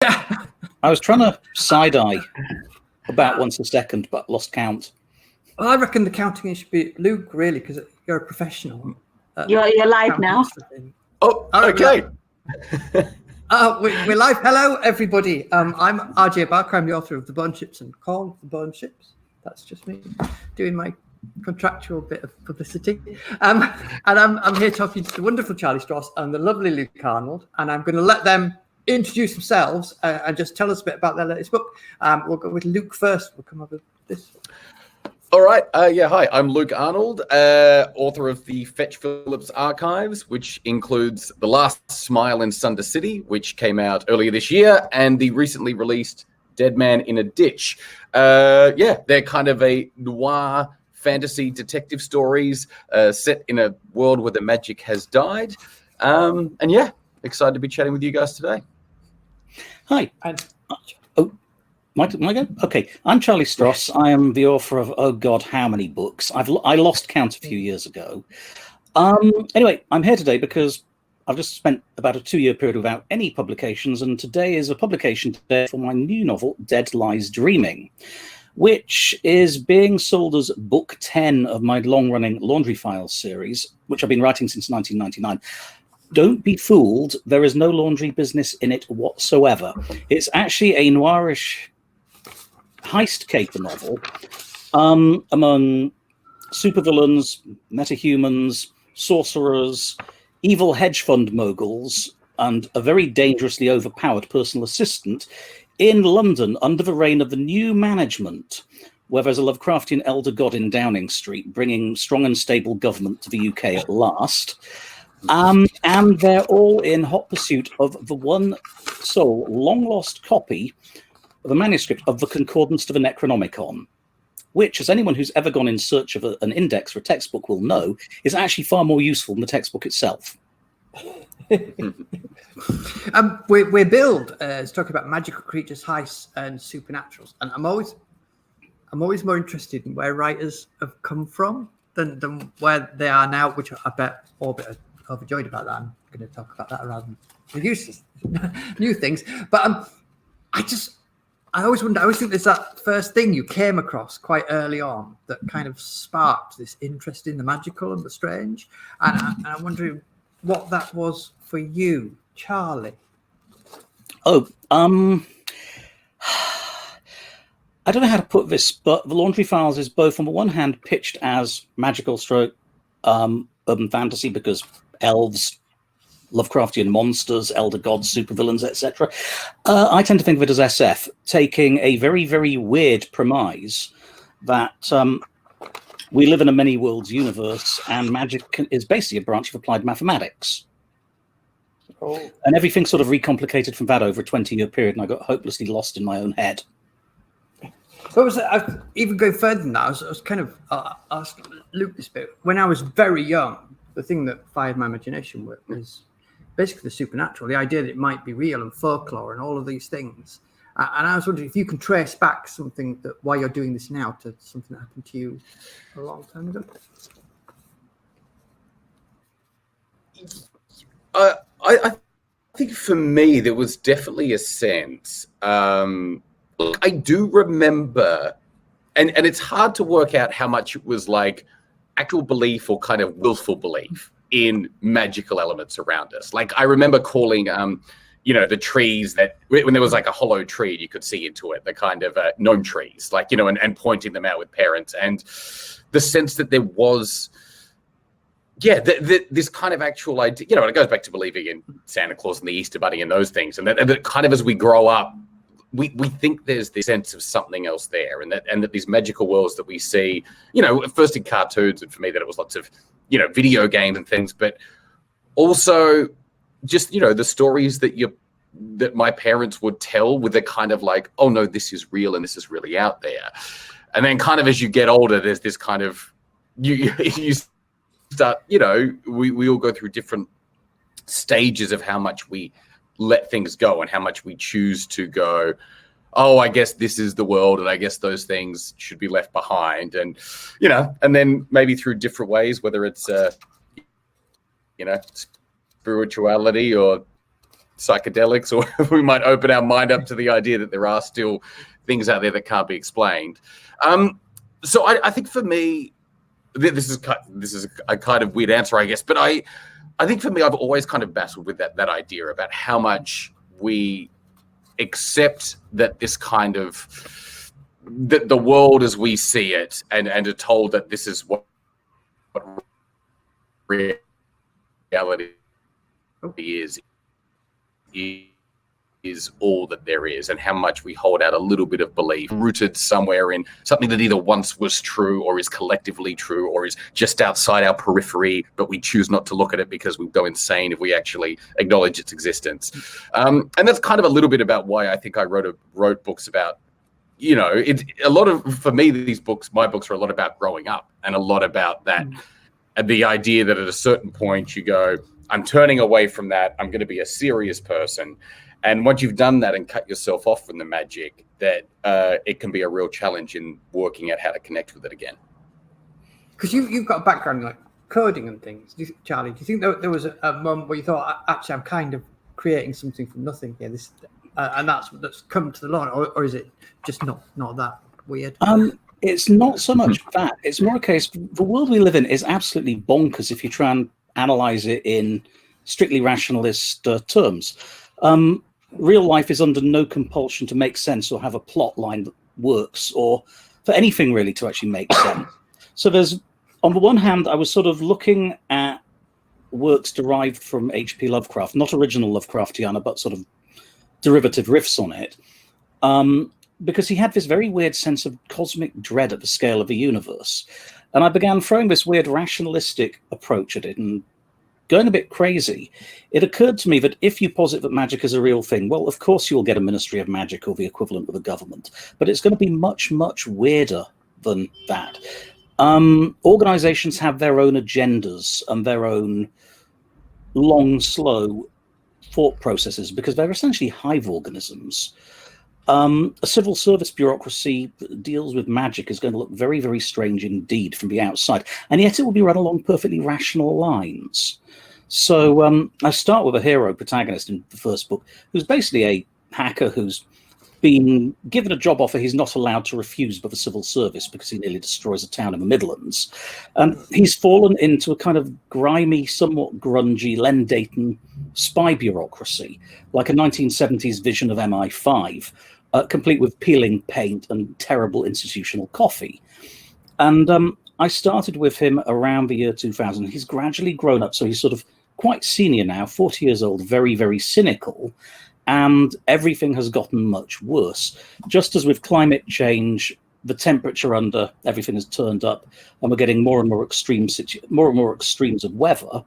I was trying to side-eye about once a second, but lost count. Well, I reckon the counting should be Luke, really, because you're a professional. You're live now. Oh, okay. We're live. Hello, everybody. I'm RJ Barker. I'm the author of The Bone Ships and Call the Bone Ships. That's just me doing my contractual bit of publicity. And I'm here talking to the wonderful Charlie Stross and the lovely Luke Arnold. And I'm going to let them introduce themselves and just tell us a bit about their latest book. We'll go with Luke first. We'll come up with this. All right. Hi, I'm Luke Arnold, author of the Fetch Phillips Archives, which includes The Last Smile in Sunder City, which came out earlier this year, and the recently released Dead Man in a Ditch. They're kind of a noir fantasy detective stories set in a world where the magic has died. Excited to be chatting with you guys today. Hi. Am I going? Okay, I'm Charlie Stross. I am the author of, oh God, how many books? I lost count a few years ago. Anyway, I'm here today because I've just spent about a 2-year period without any publications, and today is a publication day for my new novel, Dead Lies Dreaming, which is being sold as book 10 of my long-running Laundry Files series, which I've been writing since 1999. Don't be fooled, there is no laundry business in it whatsoever. It's actually a noirish heist caper novel among supervillains, metahumans, sorcerers, evil hedge fund moguls, and a very dangerously overpowered personal assistant in London under the reign of the new management, where there's a Lovecraftian elder god in Downing Street bringing strong and stable government to the UK at last. And they're all in hot pursuit of the one sole long-lost copy of a manuscript of the Concordance to the Necronomicon, which, as anyone who's ever gone in search of an index for a textbook will know, is actually far more useful than the textbook itself. We're billed as talking about magical creatures, heists, and supernaturals, and I'm always more interested in where writers have come from than where they are now, which I bet all a bit overjoyed about that. I'm going to talk about that rather than the useless new things. But I always wonder. I always think there's that first thing you came across quite early on that kind of sparked this interest in the magical and the strange. And I'm wondering what that was for you, Charlie. I don't know how to put this, but the Laundry Files is both, on the one hand, pitched as magical stroke urban fantasy because elves, Lovecraftian monsters, elder gods, supervillains, etc. I tend to think of it as SF, taking a very, very weird premise that we live in a many worlds universe and magic is basically a branch of applied mathematics. Oh. And everything sort of recomplicated from that over a 20-year period, and I got hopelessly lost in my own head. So even going further than that, I was kind of asked Luke this bit. When I was very young, the thing that fired my imagination was basically the supernatural, the idea that it might be real and folklore and all of these things. And I was wondering if you can trace back something that why you're doing this now to something that happened to you a long time ago. I think for me, there was definitely a sense. I do remember, and it's hard to work out how much it was like actual belief or kind of willful belief in magical elements around us. Like I remember calling, the trees that when there was like a hollow tree, you could see into it, the kind of gnome trees, like, and pointing them out with parents, and the sense that there was, this kind of actual idea, and it goes back to believing in Santa Claus and the Easter Bunny and those things. And that kind of as we grow up, we think there's this sense of something else there, and that these magical worlds that we see, first in cartoons, and for me that it was lots of, video games and things, but also just, the stories that my parents would tell with the kind of like, oh no, this is real and this is really out there. And then kind of as you get older, there's this kind of, you start, we all go through different stages of how much we let things go and how much we choose to go, oh, I guess this is the world, and I guess those things should be left behind. And, and then maybe through different ways, whether it's, spirituality or psychedelics, or we might open our mind up to the idea that there are still things out there that can't be explained. So I think for me, this is a kind of weird answer, I guess, but I think for me, I've always kind of battled with that idea about how much we accept that this kind of the world as we see it, and are told that this is what reality is all that there is, and how much we hold out a little bit of belief rooted somewhere in something that either once was true or is collectively true or is just outside our periphery, but we choose not to look at it because we'd go insane if we actually acknowledge its existence. And that's kind of a little bit about why I think I wrote books about, for me, my books are a lot about growing up, and a lot about that, and the idea that at a certain point you go, I'm turning away from that, I'm going to be a serious person. And once you've done that and cut yourself off from the magic, that it can be a real challenge in working out how to connect with it again. Because you've got a background in like coding and things, Charlie. Do you think there was a moment where you thought, actually, I'm kind of creating something from nothing here, and that's come to the light, or is it just not that weird? It's not so much that. It's more a case, the world we live in is absolutely bonkers if you try and analyze it in strictly rationalist terms. Real life is under no compulsion to make sense or have a plot line that works, or for anything really to actually make sense. So there's, on the one hand, I was sort of looking at works derived from H.P. Lovecraft, not original Lovecraftiana, but sort of derivative riffs on it, because he had this very weird sense of cosmic dread at the scale of the universe. And I began throwing this weird rationalistic approach at it and going a bit crazy. It occurred to me that if you posit that magic is a real thing, well, of course you'll get a Ministry of Magic or the equivalent of a government, but it's going to be much, much weirder than that. Organizations have their own agendas and their own long, slow thought processes because they're essentially hive organisms. A civil service bureaucracy that deals with magic is going to look very, very strange indeed from the outside, and yet it will be run along perfectly rational lines. So I start with a hero protagonist in the first book who's basically a hacker who's been given a job offer he's not allowed to refuse by the civil service because he nearly destroys a town in the Midlands. He's fallen into a kind of grimy, somewhat grungy Len Dayton spy bureaucracy, like a 1970s vision of MI5, complete with peeling paint and terrible institutional coffee. And I started with him around the year 2000. He's gradually grown up, so he's sort of quite senior now, 40 years old, very, very cynical, and everything has gotten much worse. Just as with climate change, the temperature under everything has turned up, and we're getting more and more extremes of weather.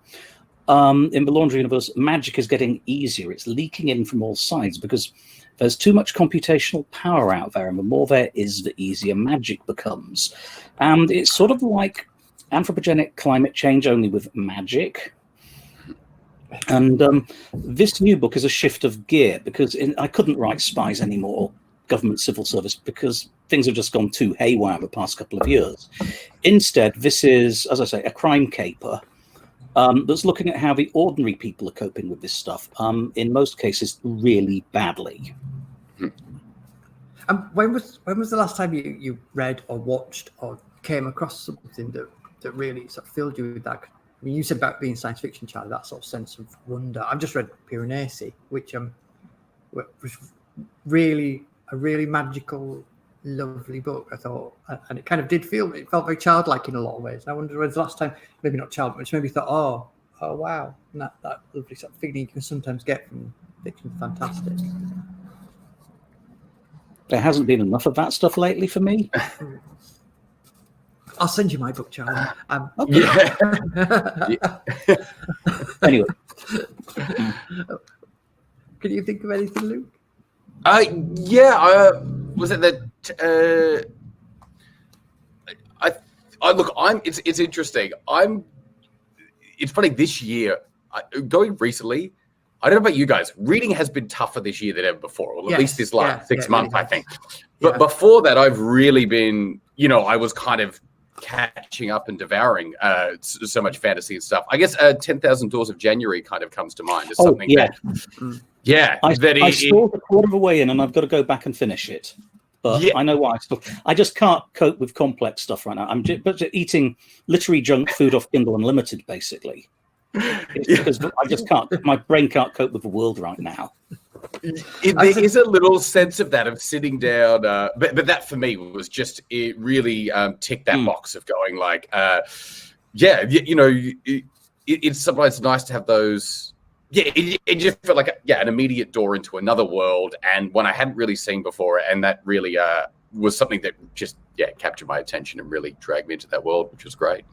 In the Laundry universe, magic is getting easier. It's leaking in from all sides because there's too much computational power out there, and the more there is, the easier magic becomes. And it's sort of like anthropogenic climate change, only with magic. And this new book is a shift of gear because I couldn't write spies anymore, government civil service, because things have just gone too haywire the past couple of years. Instead, this is, as I say, a crime caper that's looking at how the ordinary people are coping with this stuff, in most cases really badly. When was the last time you read or watched or came across something that really sort of filled you with that? I mean, you said about being science fiction, Charlie, that sort of sense of wonder. I've just read Piranesi, which was really a really magical, lovely book, I thought, and it kind of it felt very childlike in a lot of ways. And I wondered when's the last time, maybe not childlike, which maybe thought, oh wow, and that lovely sort of feeling you can sometimes get from fiction, fantastic. There hasn't been enough of that stuff lately for me. I'll send you my book, Charlie. Okay. Yeah. Anyway. Can you think of anything, Luke? Was it that? It's interesting. It's funny this year. Going recently, I don't know about you guys. Reading has been tougher this year than ever before, or at least this last 6 months, really I think. But before that, I've really been. I was kind of catching up and devouring so much fantasy and stuff. I guess 10,000 Doors of January kind of comes to mind as something that Yeah, I saw the quarter of a way in, and I've got to go back and finish it. But I know why. I just can't cope with complex stuff right now. I'm just eating literary junk food off Kindle Unlimited, basically. It's because I just can't. My brain can't cope with the world right now. There is a little sense of that, of sitting down, but that for me was just, it really ticked that box of going like, it's sometimes nice to have those. Yeah, it just felt like an immediate door into another world, and one I hadn't really seen before, and that really was something that just captured my attention and really dragged me into that world, which was great.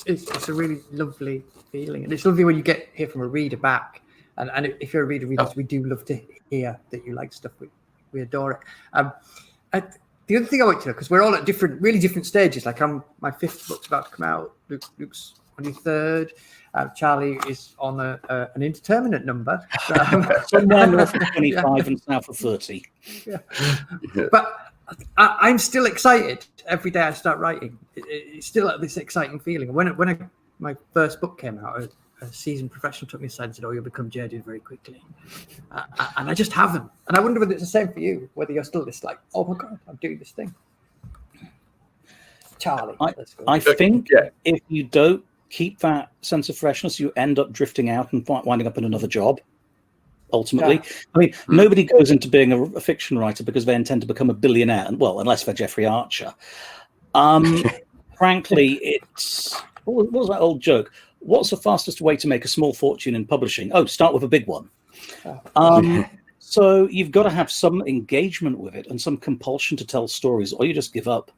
It's a really lovely feeling, and it's lovely when you hear from a reader back. And if you're a reader, readers, we do love to hear that you like stuff. We adore it. The other thing I want to know, because we're all at really different stages. Like my 5th book's about to come out. Luke's on his 3rd. Charlie is on an indeterminate number. Somewhere north of 25 and south of 30. Yeah. But I'm still excited every day I start writing. It's still this exciting feeling. When my first book came out, a seasoned professional took me aside and said, you'll become jaded very quickly. And I just haven't. And I wonder whether it's the same for you, whether you're still this like, oh my God, I'm doing this thing. Charlie, let's go. I think if you don't keep that sense of freshness, you end up drifting out and winding up in another job, ultimately. Yeah. I mean, nobody goes into being a fiction writer because they intend to become a billionaire, unless they're Jeffrey Archer. Frankly, it's... What was that old joke? What's the fastest way to make a small fortune in publishing? Oh, start with a big one. So you've got to have some engagement with it and some compulsion to tell stories, or you just give up.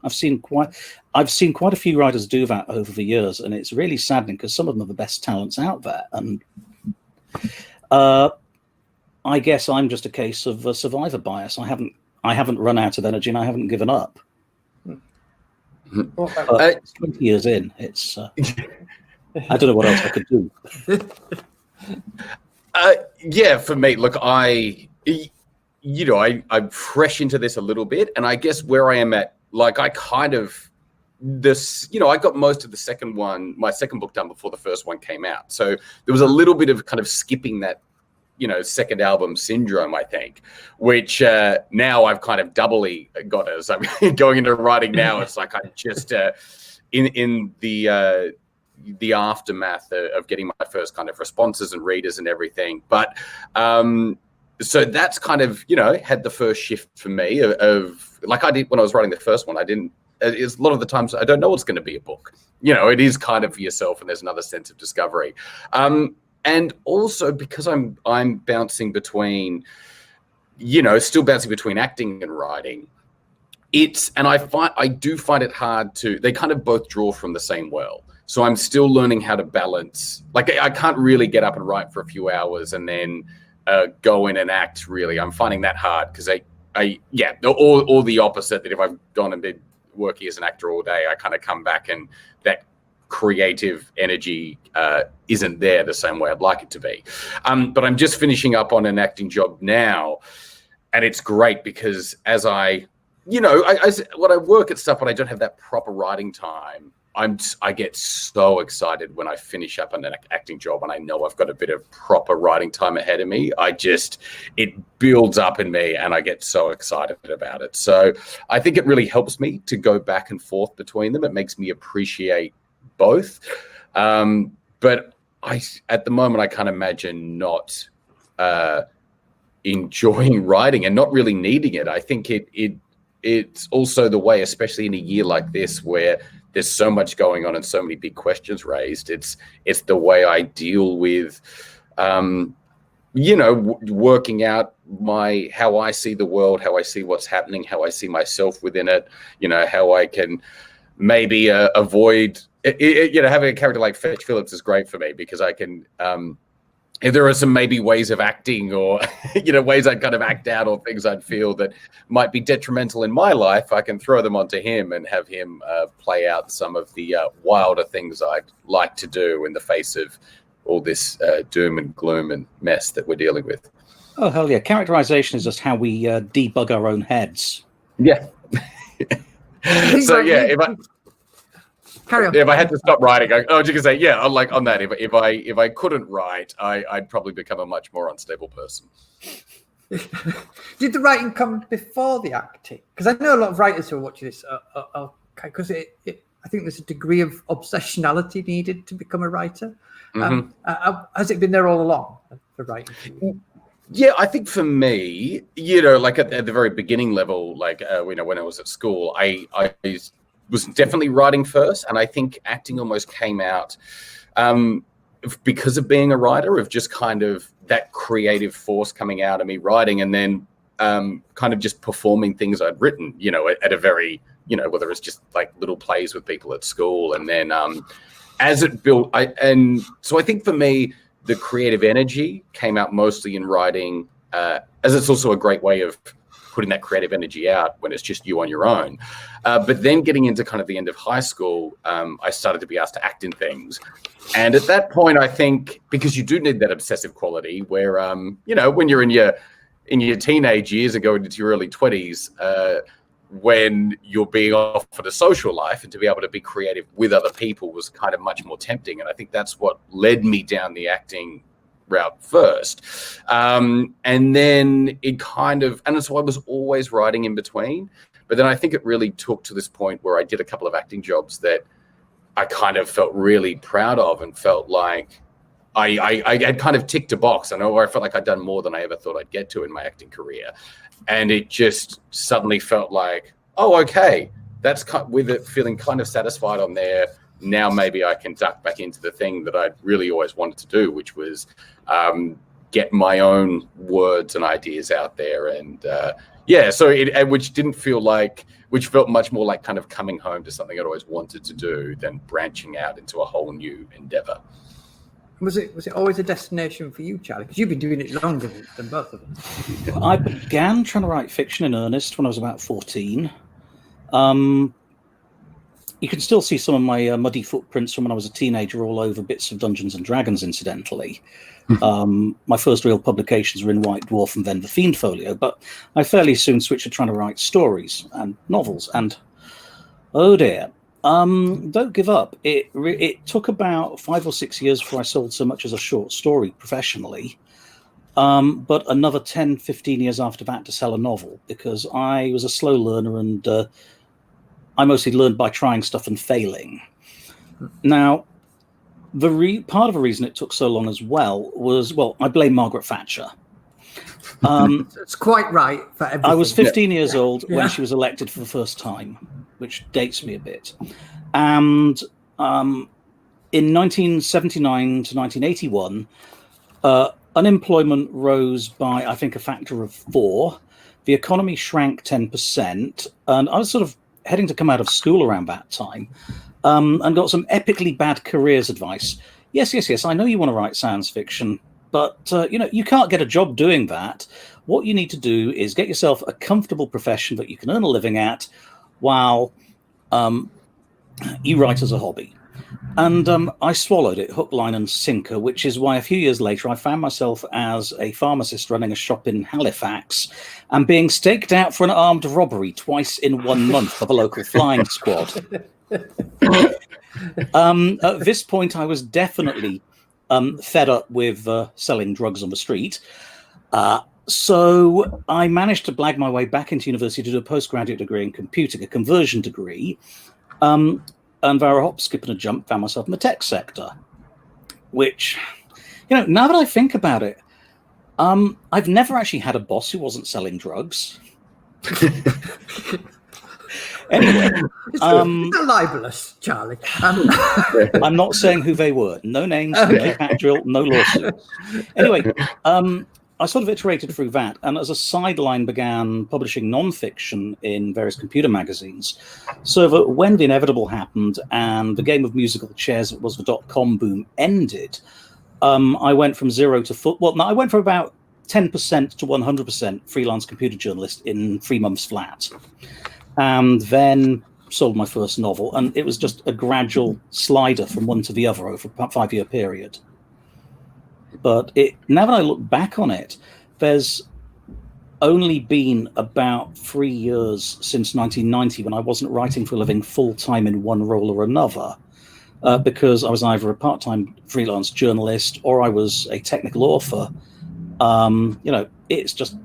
I've seen quite a few writers do that over the years, and it's really saddening because some of them are the best talents out there. And I guess I'm just a case of a survivor bias. I haven't run out of energy, and I haven't given up. It's 20 years in. It's I don't know what else I could do. For me, look, I'm fresh into this a little bit, and I guess where I am at, like, I kind of I got most of my second book done before the first one came out. So there was a little bit of kind of skipping that, second album syndrome, I think, which now I've kind of doubly got as I'm going into writing now. It's like I just in the aftermath of getting my first kind of responses and readers and everything. But so that's kind of, had the first shift for me of like I did when I was writing the first one. It's a lot of the times I don't know what's going to be a book. It is kind of for yourself, and there's another sense of discovery. And also because I'm bouncing between, still bouncing between acting and writing. I do find it hard they kind of both draw from the same well. So I'm still learning how to balance. Like I can't really get up and write for a few hours and then go in and act. Really, I'm finding that hard because or the opposite. That if I've gone and been working as an actor all day, I kind of come back and that creative energy isn't there the same way I'd like it to be. But I'm just finishing up on an acting job now, and it's great because as when I work at stuff when I don't have that proper writing time, I get so excited when I finish up on an acting job and I know I've got a bit of proper writing time ahead of me. It builds up in me and I get so excited about it. So I think it really helps me to go back and forth between them. It makes me appreciate both. But at the moment, I can't imagine not enjoying writing and not really needing it. I think it's also the way, especially in a year like this, where there's so much going on and so many big questions raised. It's the way I deal with, working out how I see the world, how I see what's happening, how I see myself within it. How I can maybe avoid. Having a character like Fetch Phillips is great for me because I can. If there are some maybe ways of acting or, ways I'd kind of act out or things I'd feel that might be detrimental in my life, I can throw them onto him and have him play out some of the wilder things I'd like to do in the face of all this doom and gloom and mess that we're dealing with. Oh, hell yeah. Characterization is just how we debug our own heads. Yeah. So, yeah, Carry on. If I had to stop writing, I was just gonna say, yeah, like on that. If I couldn't write, I'd probably become a much more unstable person. Did the writing come before the acting? Because I know a lot of writers who are watching this because I think there's a degree of obsessionality needed to become a writer. Has it been there all along for writing? Yeah, I think for me, like at the very beginning level, like when I was at school, I was definitely writing first, and I think acting almost came out because of being a writer, of just kind of that creative force coming out of me writing, and then kind of just performing things I'd written, at a very, whether it's just like little plays with people at school, and then as it built, so I think for me, the creative energy came out mostly in writing, as it's also a great way of putting that creative energy out when it's just you on your own. But then getting into kind of the end of high school, I started to be asked to act in things. And at that point, I think, because you do need that obsessive quality where, when you're in your teenage years and going into your early 20s, when you're being offered a social life, and to be able to be creative with other people was kind of much more tempting. And I think that's what led me down the acting route first. And then it kind of, and so I was always writing in between. But then I think it really took to this point where I did a couple of acting jobs that I kind of felt really proud of, and felt like I had kind of ticked a box. I felt like I'd done more than I ever thought I'd get to in my acting career. And it just suddenly felt like, oh, okay, that's with it feeling kind of satisfied on there. Now maybe I can duck back into the thing that I'd really always wanted to do, which was get my own words and ideas out there. And which felt much more like kind of coming home to something I'd always wanted to do than branching out into a whole new endeavor. Was it always a destination for you, Charlie? Because you've been doing it longer than both of us. I began trying to write fiction in earnest when I was about 14. You can still see some of my muddy footprints from when I was a teenager all over bits of Dungeons and Dragons, incidentally. My first real publications were in White Dwarf and then The Fiend Folio, but I fairly soon switched to trying to write stories and novels, and oh dear. Don't give up. It took about 5 or 6 years before I sold so much as a short story professionally, but another 10, 15 years after that to sell a novel, because I was a slow learner, and I mostly learned by trying stuff and failing. Now, part of the reason it took so long as well was, I blame Margaret Thatcher. It's quite right for everything. I was 15 years old when she was elected for the first time, which dates me a bit. And in 1979 to 1981, unemployment rose by, I think, a factor of 4. The economy shrank 10%. And I was sort of heading to come out of school around that time, and got some epically bad careers advice. Yes, I know you want to write science fiction, but you can't get a job doing that. What you need to do is get yourself a comfortable profession that you can earn a living at while you write as a hobby. And I swallowed it hook, line and sinker, which is why a few years later I found myself as a pharmacist running a shop in Halifax and being staked out for an armed robbery twice in 1 month by the local flying squad. At this point, I was definitely fed up with selling drugs on the street. So I managed to blag my way back into university to do a postgraduate degree in computing, a conversion degree. And via a hop, skip and a jump, found myself in the tech sector, which, now that I think about it, I've never actually had a boss who wasn't selling drugs. Anyway, it's not libelous, Charlie. I'm not saying who they were. No names, no pat drill, no lawsuits. Anyway, I sort of iterated through that, and as a sideline began publishing non-fiction in various computer magazines, so that when the inevitable happened and the game of musical chairs that was the dot-com boom ended, I went from 0 to I went from about 10% to 100% freelance computer journalist in 3 months flat. And then sold my first novel, and it was just a gradual slider from one to the other over a 5-year period. But now that I look back on it, there's only been about 3 years since 1990 when I wasn't writing for a living full-time in one role or another, because I was either a part-time freelance journalist or I was a technical author. It's just...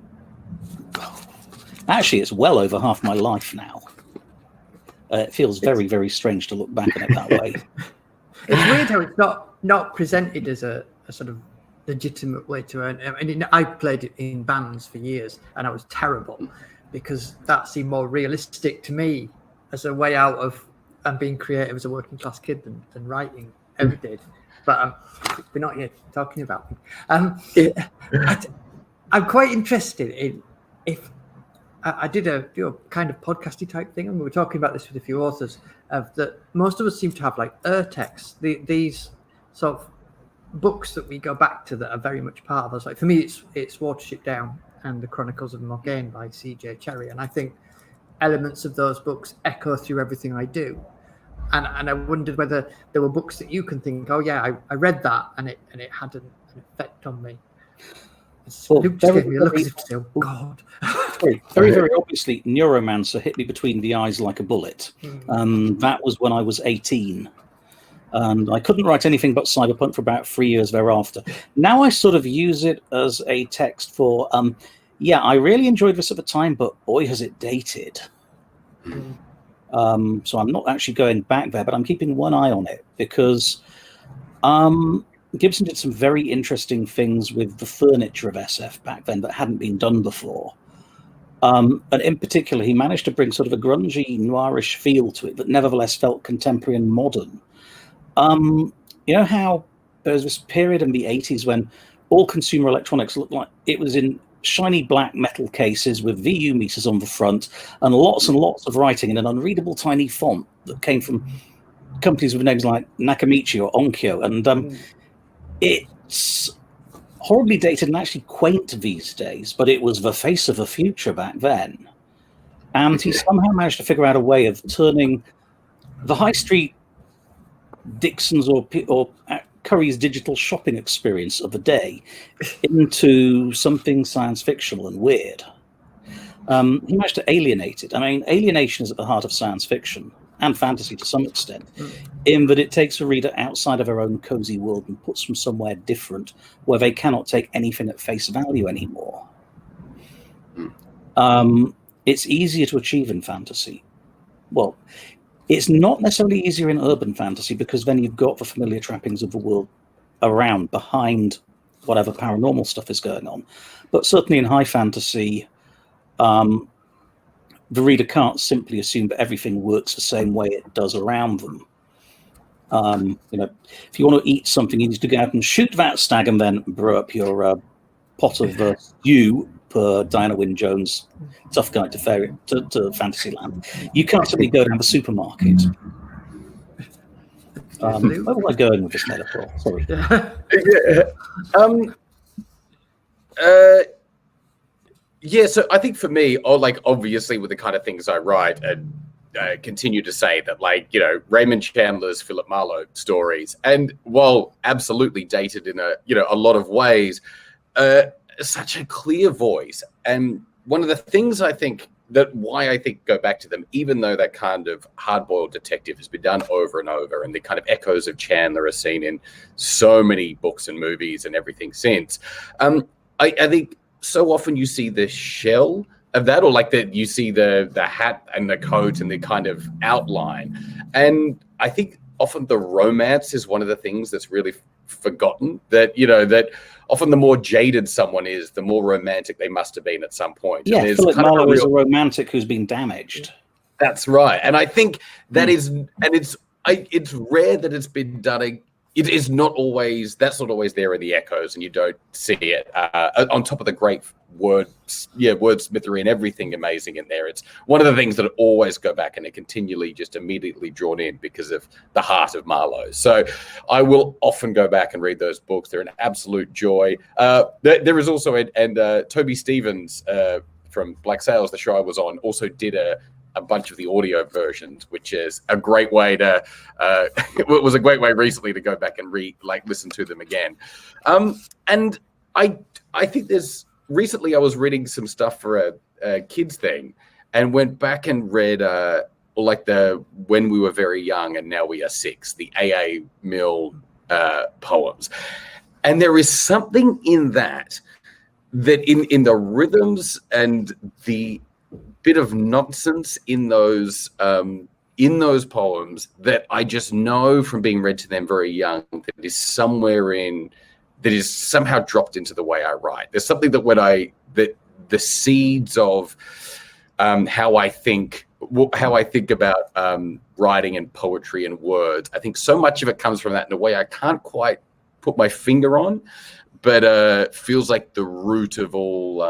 Actually, it's well over half my life now. It feels very, very strange to look back on it that way. It's weird how it's not presented as a sort of legitimate way to earn. I mean, I played it in bands for years, and I was terrible because that seemed more realistic to me as a way out of being creative as a working class kid than writing ever did. But we're not here talking about me. I'm quite interested in if I did a kind of podcasty type thing, and we were talking about this with a few authors, of that most of us seem to have like texts, these sort of books that we go back to that are very much part of us. Like for me, it's Watership Down and the Chronicles of Mundane by C.J. Cherryh, and I think elements of those books echo through everything I do. And I wondered whether there were books that you can think, oh yeah, I read that and it had an effect on me. Luke just gave me a look as if to say, oh God. Very, very obviously, Neuromancer hit me between the eyes like a bullet. That was when I was 18. And I couldn't write anything but cyberpunk for about 3 years thereafter. Now I sort of use it as a text for, I really enjoyed this at the time, but boy, has it dated. So I'm not actually going back there, but I'm keeping one eye on it because Gibson did some very interesting things with the furniture of SF back then that hadn't been done before. And in particular, he managed to bring sort of a grungy, noirish feel to it that nevertheless felt contemporary and modern. You know how there was this period in the 80s when all consumer electronics looked like it was in shiny black metal cases with VU meters on the front and lots of writing in an unreadable tiny font that came from companies with names like Nakamichi or Onkyo. And it's horribly dated and actually quaint these days, but it was the face of the future back then. And he somehow managed to figure out a way of turning the high street Dixon's or Curry's digital shopping experience of the day into something science fictional and weird. He managed to alienate it. I mean, alienation is at the heart of science fiction and fantasy to some extent, in that it takes a reader outside of their own cozy world and puts them somewhere different where they cannot take anything at face value anymore. It's easier to achieve in fantasy. Well, it's not necessarily easier in urban fantasy because then you've got the familiar trappings of the world around behind whatever paranormal stuff is going on. But certainly in high fantasy, the reader can't simply assume that everything works the same way it does around them. If you want to eat something, you need to go out and shoot that stag and then brew up your pot of stew per Diana Wynne Jones' Tough Guide to Fantasyland. You can't simply go down the supermarket. Where was I going with this metaphor? Sorry. So I think for me, obviously with the kind of things I write and continue to say that, Raymond Chandler's Philip Marlowe stories, and while absolutely dated in a lot of ways, such a clear voice. And one of the things I think why I think go back to them, even though that kind of hard-boiled detective has been done over and over, and the kind of echoes of Chandler are seen in so many books and movies and everything since, I think so often you see the shell of that, or you see the hat and the coat and the kind of outline. And I think often the romance is one of the things that's really forgotten, that often the more jaded someone is, the more romantic they must have been at some point. Yeah, Philip Marlowe is a romantic who's been damaged. That's right. And I think that is, and it's rare that it's been done. It is not always, that's not always there in the echoes, and you don't see it on top of the great wordsmithery and everything amazing in there. It's one of the things that always go back and are continually just immediately drawn in because of the heart of Marlowe. So I will often go back and read those books. They're an absolute joy. There is also, and Toby Stevens from Black Sails, the show I was on, also did a bunch of the audio versions, which is a great way to it was a great way recently to go back and listen to them again. And I think there's recently I was reading some stuff for a kids thing, and went back and read like the When We Were Very Young and Now We Are Six, the A.A. Milne poems, and there is something in that in the rhythms and the bit of nonsense in those poems that I just know from being read to them very young that is somehow dropped into the way I write. There's something that the seeds of how I think about writing and poetry and words. I think so much of it comes from that in a way I can't quite put my finger on, but feels like the root of all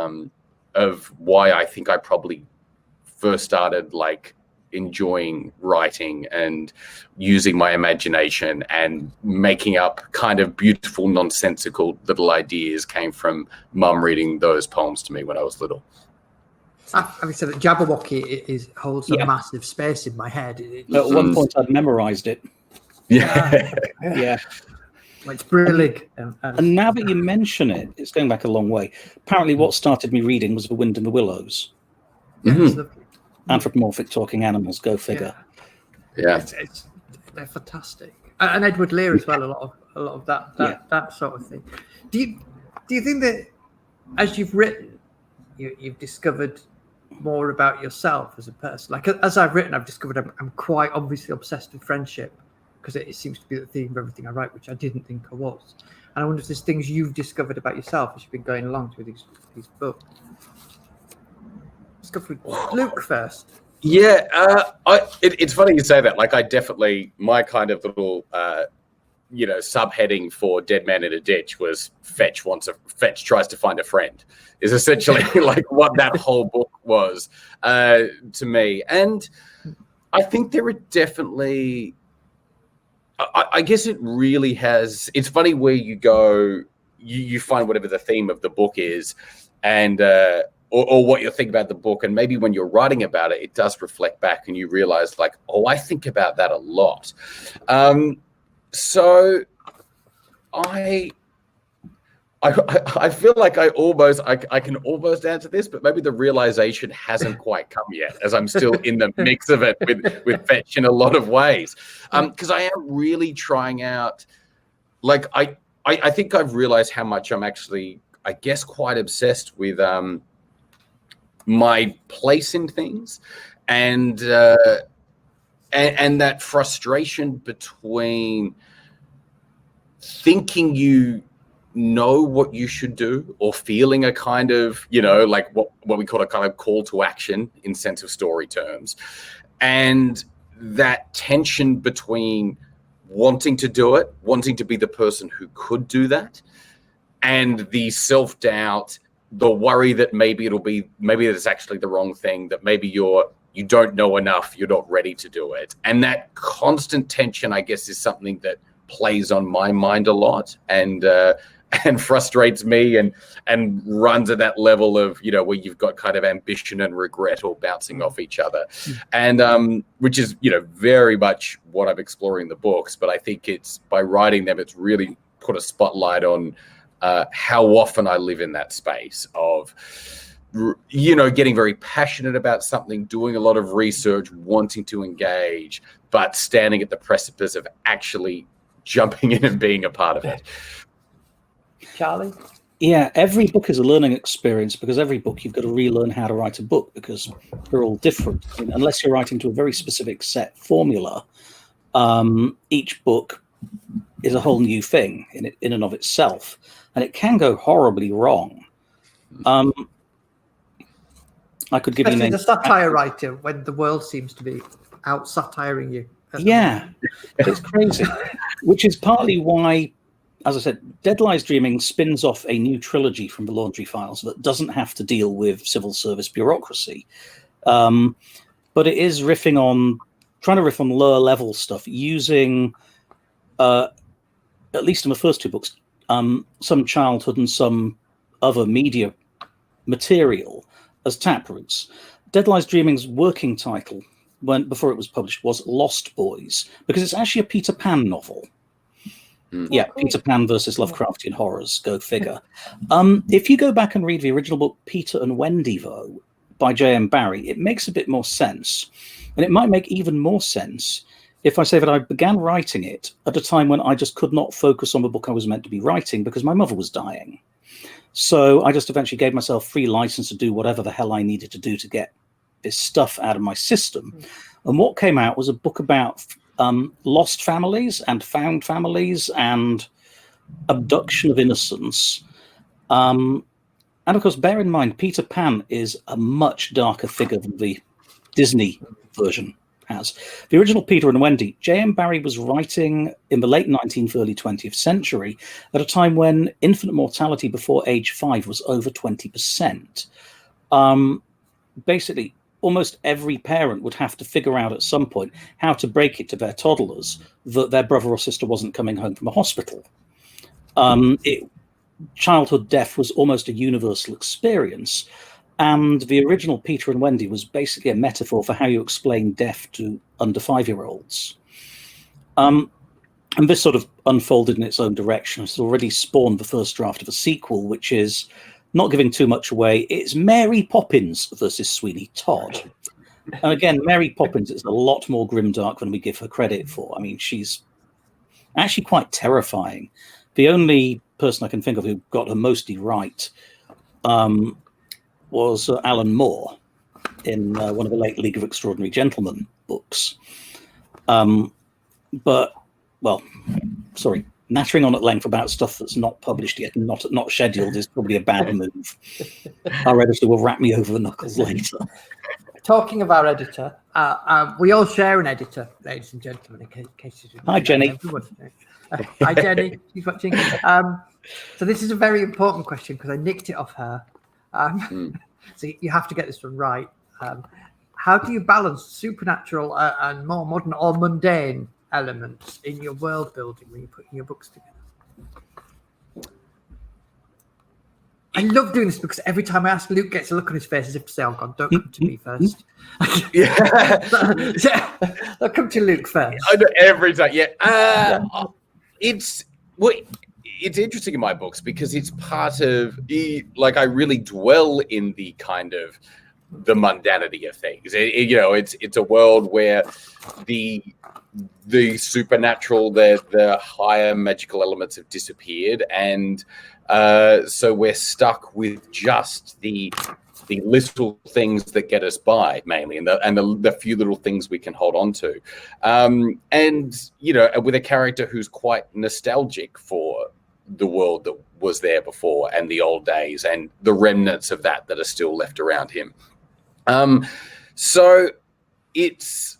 of why I think I probably first started like enjoying writing and using my imagination and making up kind of beautiful, nonsensical little ideas came from Mum reading those poems to me when I was little. Having said that, Jabberwocky holds a massive space in my head. At one point, I'd memorised it. Yeah. Yeah. It's brilliant. And now that you mention it, it's going back a long way. Apparently, what started me reading was The Wind in the Willows. Anthropomorphic talking animals, go figure. Yeah. They're fantastic. And Edward Lear as well, a lot of that sort of thing. Do you think that as you've written, you've discovered more about yourself as a person? Like as I've written, I've discovered I'm quite obviously obsessed with friendship, because it seems to be the theme of everything I write, which I didn't think I was. And I wonder if there's things you've discovered about yourself as you've been going along through these books. Let's go for Luke first. Yeah, it's funny you say that. Like, I definitely, my kind of little, subheading for Dead Man in a Ditch was Fetch tries to find a friend, is essentially like what that whole book was to me. And I think there are definitely, I guess it really has, it's funny where you go, you find whatever the theme of the book is, and or what you think about the book, and maybe when you're writing about it, it does reflect back and you realize like, oh, I think about that a lot. So I feel like I can almost answer this, but maybe the realization hasn't quite come yet, as I'm still in the mix of it with Fetch in a lot of ways. Because I am really trying out, like I think I've realized how much I'm actually, I guess, quite obsessed with my place in things, and that frustration between thinking you know what you should do, or feeling a kind of, like what we call a kind of call to action in sense of story terms, and that tension between wanting to do it, wanting to be the person who could do that, and the self-doubt, the worry that maybe it's actually the wrong thing, that maybe you don't know enough, you're not ready to do it. And that constant tension, I guess, is something that plays on my mind a lot, and frustrates me, and runs at that level of, where you've got kind of ambition and regret all bouncing off each other. And which is, very much what I'm exploring in the books. But I think it's by writing them, it's really put a spotlight on how often I live in that space of, getting very passionate about something, doing a lot of research, wanting to engage, but standing at the precipice of actually jumping in and being a part of it. Charlie? Yeah, every book is a learning experience, because every book you've got to relearn how to write a book, because they're all different. Unless you're writing to a very specific set formula, each book is a whole new thing in and of itself, and it can go horribly wrong. I could give Especially you the satire writer, when the world seems to be out satiring you. Yeah, it's crazy, which is partly why, as I said, Dead Lies Dreaming spins off a new trilogy from the Laundry Files that doesn't have to deal with civil service bureaucracy. But it is trying to riff on lower level stuff, using, at least in the first two books, some childhood and some other media material as taproots. Dead Lies Dreaming's working title, before it was published, was Lost Boys, because it's actually a Peter Pan novel. Yeah, Peter Pan versus Lovecraftian horrors, go figure. If you go back and read the original book Peter and Wendy, though, by J.M. Barrie, it makes a bit more sense. And it might make even more sense if I say that I began writing it at a time when I just could not focus on the book I was meant to be writing because my mother was dying. So I just eventually gave myself free license to do whatever the hell I needed to do to get this stuff out of my system. And what came out was a book about lost families and found families and abduction of innocence. And of course, bear in mind, Peter Pan is a much darker figure than the Disney version has. The original Peter and Wendy, J.M. Barrie was writing in the late 19th, early 20th century at a time when infant mortality before age 5 was over 20%. Basically, almost every parent would have to figure out at some point how to break it to their toddlers that their brother or sister wasn't coming home from a hospital. Childhood death was almost a universal experience. And the original Peter and Wendy was basically a metaphor for how you explain death to under 5-year-olds. And this sort of unfolded in its own direction. It's already spawned the first draft of a sequel, which is, not giving too much away, it's Mary Poppins versus Sweeney Todd. And again, Mary Poppins is a lot more grimdark than we give her credit for. I mean, she's actually quite terrifying. The only person I can think of who got her mostly right was Alan Moore in one of the late League of Extraordinary Gentlemen books. But, well, sorry, nattering on at length about stuff that's not published yet and not scheduled is probably a bad move. Our editor will wrap me over the knuckles later. Talking of our editor, we all share an editor, ladies and gentlemen, in case you didn't know. Hi, Jenny. Hi, Jenny. She's watching. So this is a very important question because I nicked it off her. So you have to get this one right. How do you balance supernatural and more modern or mundane elements in your world building when you're putting your books together? I love doing this because every time I ask, Luke gets a look on his face as if to say, "Oh God, don't come to me first." Yeah, I'll come to Luke first. I know, every time. Yeah, it's interesting in my books because it's part of I really dwell in the kind of the mundanity of things. It's a world where the supernatural, the higher magical elements have disappeared, and so we're stuck with just the little things that get us by, mainly, and the few little things we can hold on to, and with a character who's quite nostalgic for the world that was there before and the old days and the remnants of that are still left around him. So it's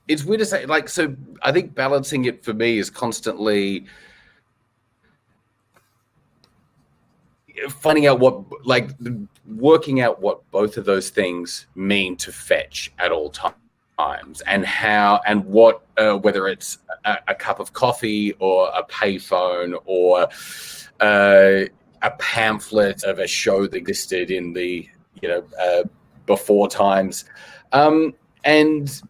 weird to say, so I think balancing it for me is constantly finding out working out what both of those things mean to fetch at all times, and how and what whether it's a cup of coffee or a payphone or a pamphlet of a show that existed in the before times, and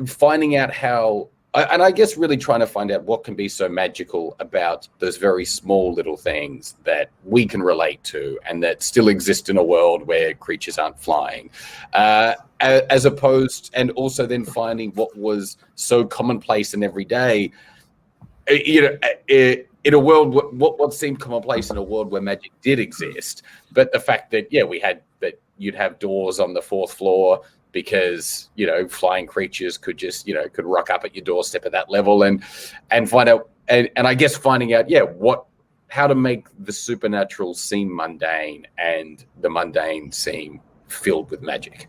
finding out how, and I guess really trying to find out what can be so magical about those very small little things that we can relate to and that still exist in a world where creatures aren't flying, as opposed, and also then finding what was so commonplace and everyday, in a world, what seemed commonplace in a world where magic did exist, but the fact that you'd have doors on the 4th floor because flying creatures could could rock up at your doorstep at that level, and find out, and I guess finding out how to make the supernatural seem mundane and the mundane seem filled with magic.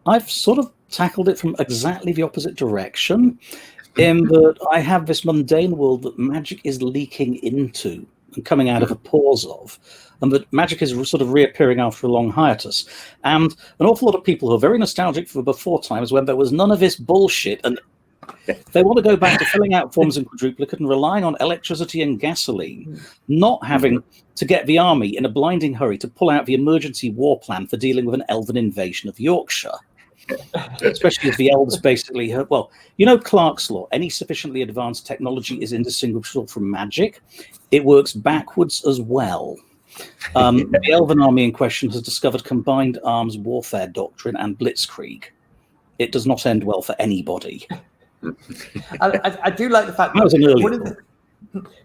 I've sort of tackled it from exactly the opposite direction, in that I have this mundane world that magic is leaking into and coming out of the pores of, and that magic is sort of reappearing after a long hiatus. And an awful lot of people who are very nostalgic for before times when there was none of this bullshit, and they want to go back to filling out forms in quadruplicate and relying on electricity and gasoline, not having to get the army in a blinding hurry to pull out the emergency war plan for dealing with an elven invasion of Yorkshire. Especially if the elves basically have, well, you know Clark's law, any sufficiently advanced technology is indistinguishable from magic. It works backwards as well. The elven army in question has discovered combined arms warfare doctrine and blitzkrieg. It does not end well for anybody. I do like the fact That was an early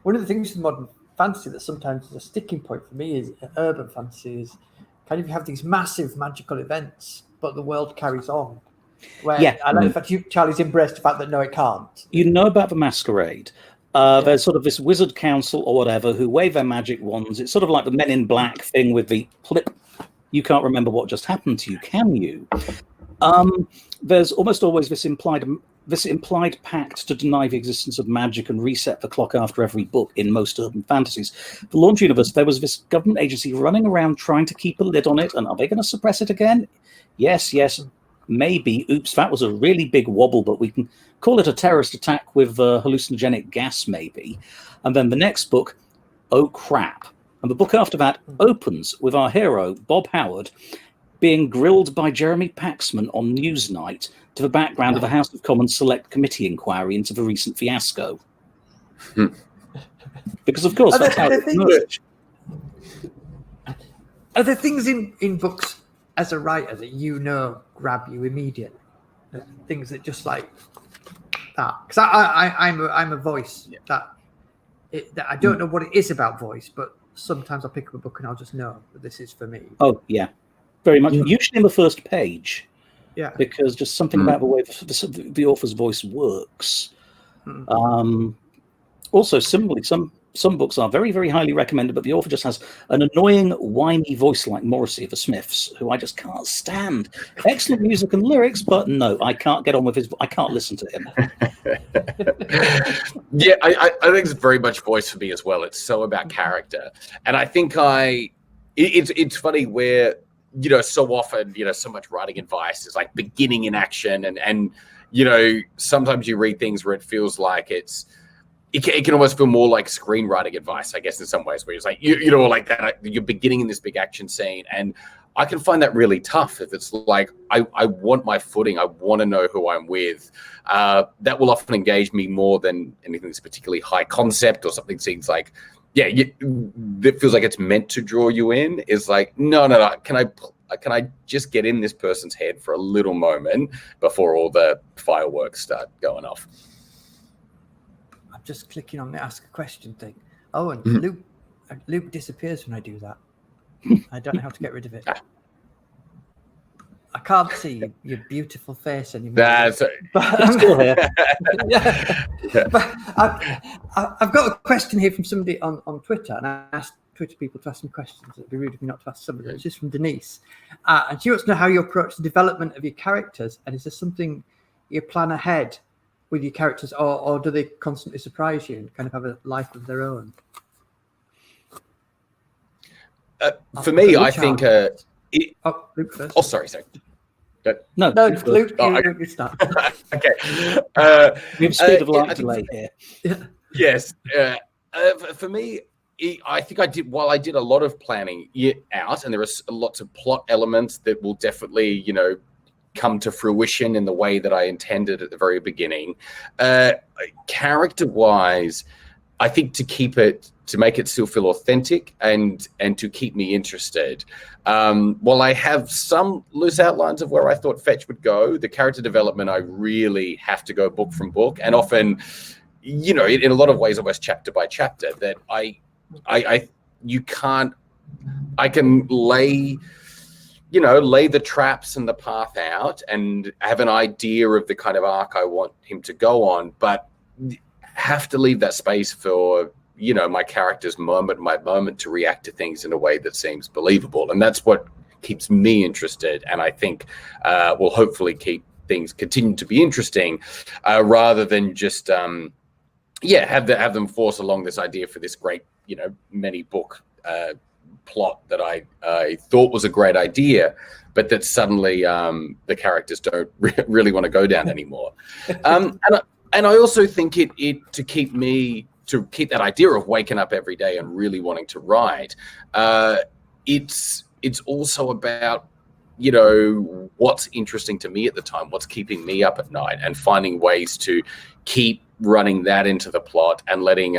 one of the things in modern fantasy that sometimes is a sticking point for me is urban fantasy is kind of you have these massive magical events, but the world carries on. Where I like the fact Charlie's embraced the fact that no, it can't. You know about the masquerade. There's sort of this wizard council or whatever who wave their magic wands. It's sort of like the Men in Black thing with the flip. You can't remember what just happened to you, can you? There's almost always this implied pact to deny the existence of magic and reset the clock after every book in most urban fantasies. The Launch Universe, there was this government agency running around trying to keep a lid on it, and are they going to suppress it again? Yes, maybe. Oops, that was a really big wobble, but we can call it a terrorist attack with hallucinogenic gas, maybe. And then the next book, oh crap. And the book after that opens with our hero, Bob Howard, being grilled by Jeremy Paxman on Newsnight to the background of a House of Commons Select Committee inquiry into the recent fiasco. Because, of course, that's how it emerged. Are there things in books as a writer that grab you immediately? Things that just like that? Because I'm a voice that I don't know what it is about voice, but sometimes I'll pick up a book and I'll just know that this is for me. Oh, yeah. Very much. Usually in the first page. Yeah. Because just something about the way the author's voice works. Also, similarly, some books are very, very highly recommended, but the author just has an annoying, whiny voice like Morrissey of the Smiths, who I just can't stand. Excellent music and lyrics, but no, I can't get on with his. I can't listen to him. Yeah, I think it's very much voice for me as well. It's so about character, and I think it's funny where so often so much writing advice is like beginning in action, and sometimes you read things where it feels like it can almost feel more like screenwriting advice, I guess, in some ways, where it's like, like that, you're beginning in this big action scene. And I can find that really tough if it's like, I want my footing. I want to know who I'm with. That will often engage me more than anything that's particularly high concept or something seems like, that feels like it's meant to draw you in. Is like, no. Can I just get in this person's head for a little moment before all the fireworks start going off? Just clicking on the ask a question thing. Oh, and Luke disappears when I do that. I don't know how to get rid of it. I can't see your beautiful face anymore. That's but I'm still here. But I've got a question here from somebody on Twitter, and I asked Twitter people to ask me questions. It'd be rude of me not to ask somebody. It's just from Denise, and she wants to know how you approach the development of your characters, and is there something you plan ahead with your characters, or do they constantly surprise you and kind of have a life of their own? For me, I think... Luke first. Oh, sorry. No, Luke, you start. Okay. We have speed of light delay here. Yes. For me, I think while I did a lot of planning out, and there are lots of plot elements that will definitely, come to fruition in the way that I intended at the very beginning. Character-wise, I think to make it still feel authentic and to keep me interested. While I have some loose outlines of where I thought Fetch would go, the character development, I really have to go book from book, and often, in a lot of ways, almost chapter by chapter. That I can lay the traps and the path out and have an idea of the kind of arc I want him to go on, but have to leave that space for, my character's moment to react to things in a way that seems believable. And that's what keeps me interested. And I think will hopefully keep things continue to be interesting rather than just, have them force along this idea for this great, many book plot that I thought was a great idea, but that suddenly the characters don't really want to go down anymore. And I also think to keep that idea of waking up every day and really wanting to write. It's also about you know, what's interesting to me at the time, what's keeping me up at night, and finding ways to keep running that into the plot and letting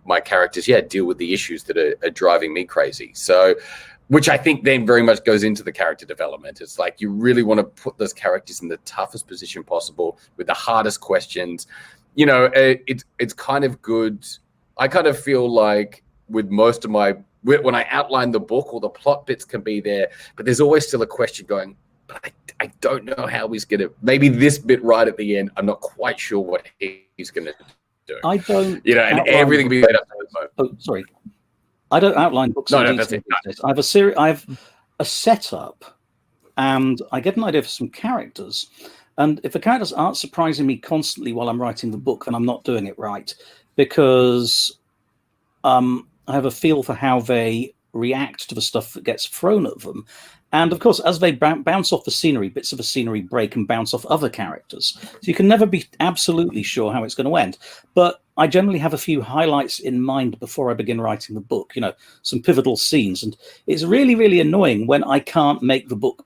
my characters, deal with the issues that are driving me crazy. So, which I think then very much goes into the character development. It's like you really want to put those characters in the toughest position possible with the hardest questions. You know, it's kind of good. I kind of feel like with most of when I outline the book, all the plot bits can be there, but there's always still a question going, but I don't know how he's going to, maybe this bit right at the end, I'm not quite sure what he's going to do. I don't, you know, and everything can be made up to the moment. Oh, sorry. I don't outline books in detail. I have I have a setup, and I get an idea for some characters. And if the characters aren't surprising me constantly while I'm writing the book, then I'm not doing it right, because I have a feel for how they react to the stuff that gets thrown at them. And of course, as they bounce off the scenery, bits of the scenery break and bounce off other characters. So you can never be absolutely sure how it's going to end. But I generally have a few highlights in mind before I begin writing the book, you know, some pivotal scenes. And it's really, really annoying when I can't make the book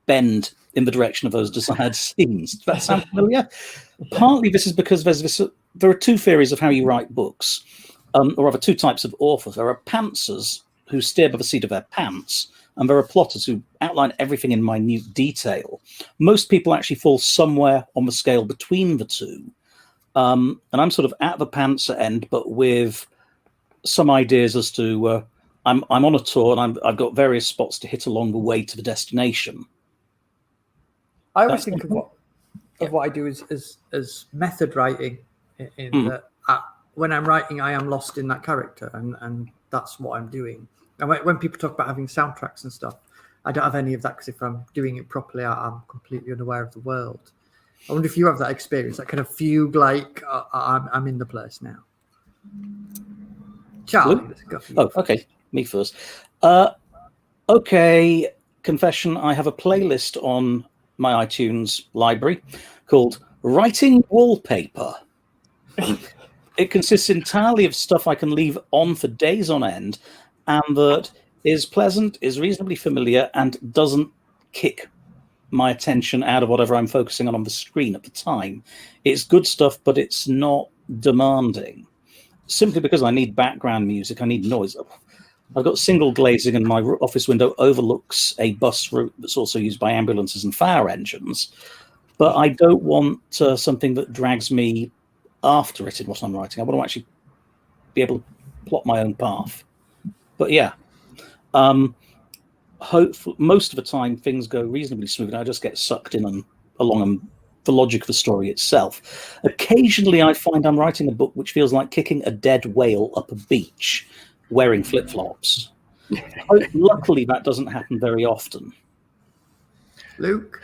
bend in the direction of those desired scenes. Does that sound familiar? Partly this is because there are two theories of how you write books, or rather two types of authors. There are pantsers who steer by the seat of their pants, and there are plotters who outline everything in minute detail. Most people actually fall somewhere on the scale between the two. And I'm sort of at the pantser end, but with some ideas as to I'm on a tour and I've got various spots to hit along the way to the destination. I always think of what I do as method writing, in that when I'm writing, I am lost in that character, and that's what I'm doing. And when people talk about having soundtracks and stuff, I don't have any of that, because if I'm doing it properly, I'm completely unaware of the world. I wonder if you have that experience, that kind of fugue, like I'm in the place now. Charlie, let's go for you. Oh, okay, me first. Okay, confession, I have a playlist on my iTunes library called Writing Wallpaper. It consists entirely of stuff I can leave on for days on end, and that is pleasant, is reasonably familiar, and doesn't kick my attention out of whatever I'm focusing on the screen at the time. It's good stuff, but it's not demanding. Simply because I need background music, I need noise. I've got single glazing, and my office window overlooks a bus route that's also used by ambulances and fire engines. But I don't want something that drags me after it in what I'm writing. I want to actually be able to plot my own path. But yeah, hopefully most of the time things go reasonably smooth, and I just get sucked in along the logic of the story itself. Occasionally I find I'm writing a book which feels like kicking a dead whale up a beach wearing flip-flops. Luckily that doesn't happen very often. Luke?